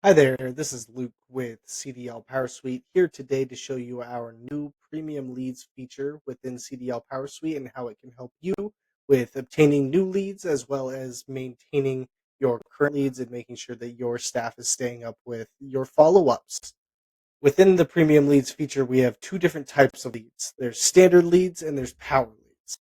Hi there, this is Luke with CDL PowerSuite here today to show you our new Premium Leads feature within CDL PowerSuite and how it can help you with obtaining new leads as well as maintaining your current leads and making sure that your staff is staying up with your follow-ups. Within the Premium Leads feature, we have two different types of leads. There's standard leads and there's power leads.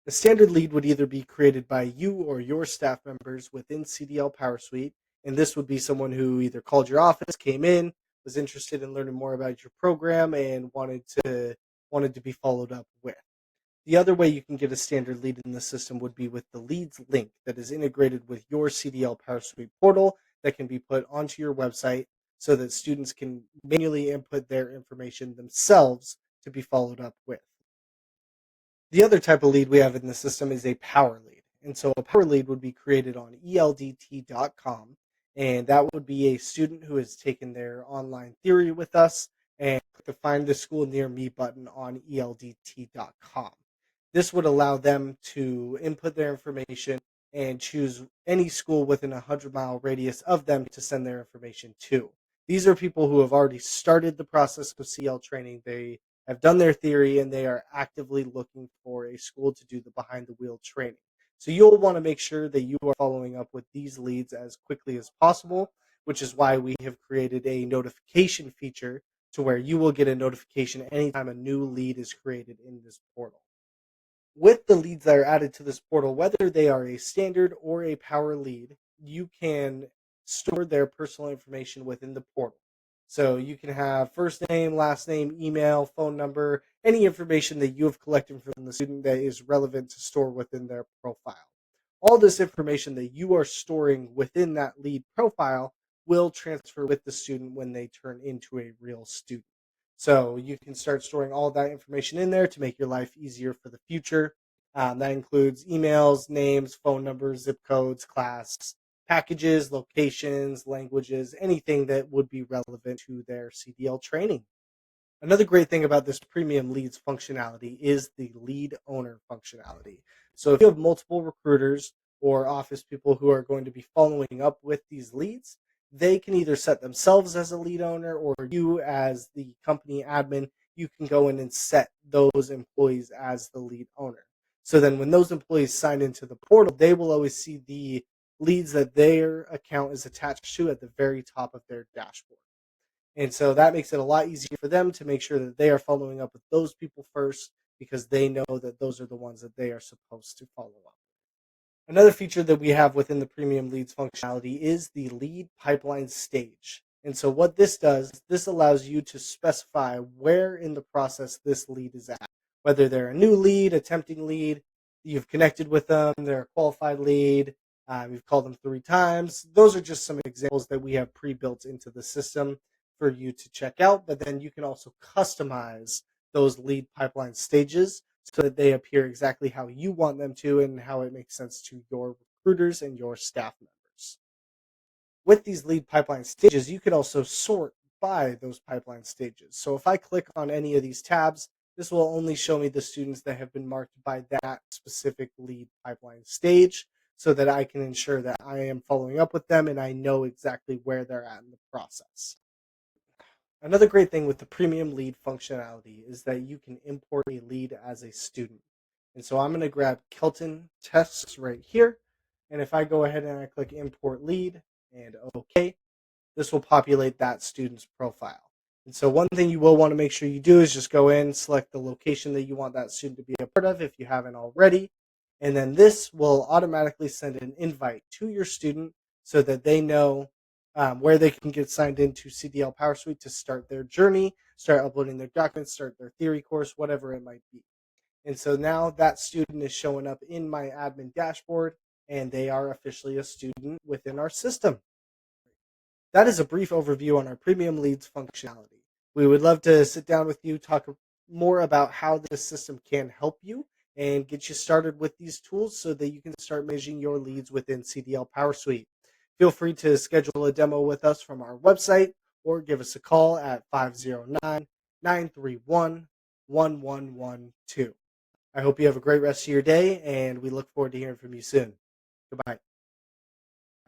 The standard lead would either be created by you or your staff members within CDL PowerSuite, and this would be someone who either called your office, came in, was interested in learning more about your program, and wanted to be followed up with. The other way you can get a standard lead in the system would be with the leads link that is integrated with your CDL PowerSuite portal that can be put onto your website so that students can manually input their information themselves to be followed up with. The other type of lead we have in the system is a power lead. And so a power lead would be created on eldt.com. And that would be a student who has taken their online theory with us and click the Find the School Near Me button on eldt.com. This would allow them to input their information and choose any school within a 100-mile radius of them to send their information to. These are people who have already started the process of CL training. They have done their theory and they are actively looking for a school to do the behind the wheel training. So you'll want to make sure that you are following up with these leads as quickly as possible, which is why we have created a notification feature to where you will get a notification anytime a new lead is created in this portal. With the leads that are added to this portal, whether they are a standard or a power lead, you can store their personal information within the portal. So you can have first name, last name, email, phone number, any information that you have collected from the student that is relevant to store within their profile. All this information that you are storing within that lead profile will transfer with the student when they turn into a real student. So you can start storing all that information in there to make your life easier for the future. That includes emails, names, phone numbers, zip codes, class, packages, locations, languages, anything that would be relevant to their CDL training. Another great thing about this Premium Leads functionality is the lead owner functionality. So if you have multiple recruiters or office people who are going to be following up with these leads, they can either set themselves as a lead owner or you as the company admin, you can go in and set those employees as the lead owner. So then when those employees sign into the portal, they will always see the leads that their account is attached to at the very top of their dashboard. And so that makes it a lot easier for them to make sure that they are following up with those people first because they know that those are the ones that they are supposed to follow up. Another feature that we have within the Premium Leads functionality is the lead pipeline stage. And so what this does, this allows you to specify where in the process this lead is at. Whether they're a new lead, a tempting lead, you've connected with them, they're a qualified lead, you've called them 3 times. Those are just some examples that we have pre-built into the system for you to check out. But then you can also customize those lead pipeline stages so that they appear exactly how you want them to and how it makes sense to your recruiters and your staff members. With these lead pipeline stages, you can also sort by those pipeline stages. So if I click on any of these tabs, this will only show me the students that have been marked by that specific lead pipeline stage so that I can ensure that I am following up with them and I know exactly where they're at in the process. Another great thing with the Premium Lead functionality is that you can import a lead as a student. And so I'm going to grab Kelton Tests right here. And if I go ahead and I click Import Lead and OK, this will populate that student's profile. And so one thing you will want to make sure you do is just go in, select the location that you want that student to be a part of if you haven't already. And then this will automatically send an invite to your student so that they know where they can get signed into CDL PowerSuite to start their journey, start uploading their documents, start their theory course, whatever it might be. And so now that student is showing up in my admin dashboard and they are officially a student within our system. That is a brief overview on our Premium Leads functionality. We would love to sit down with you, talk more about how this system can help you and get you started with these tools so that you can start managing your leads within CDL PowerSuite. Feel free to schedule a demo with us from our website or give us a call at 509-931-1112. I hope you have a great rest of your day, and we look forward to hearing from you soon. Goodbye.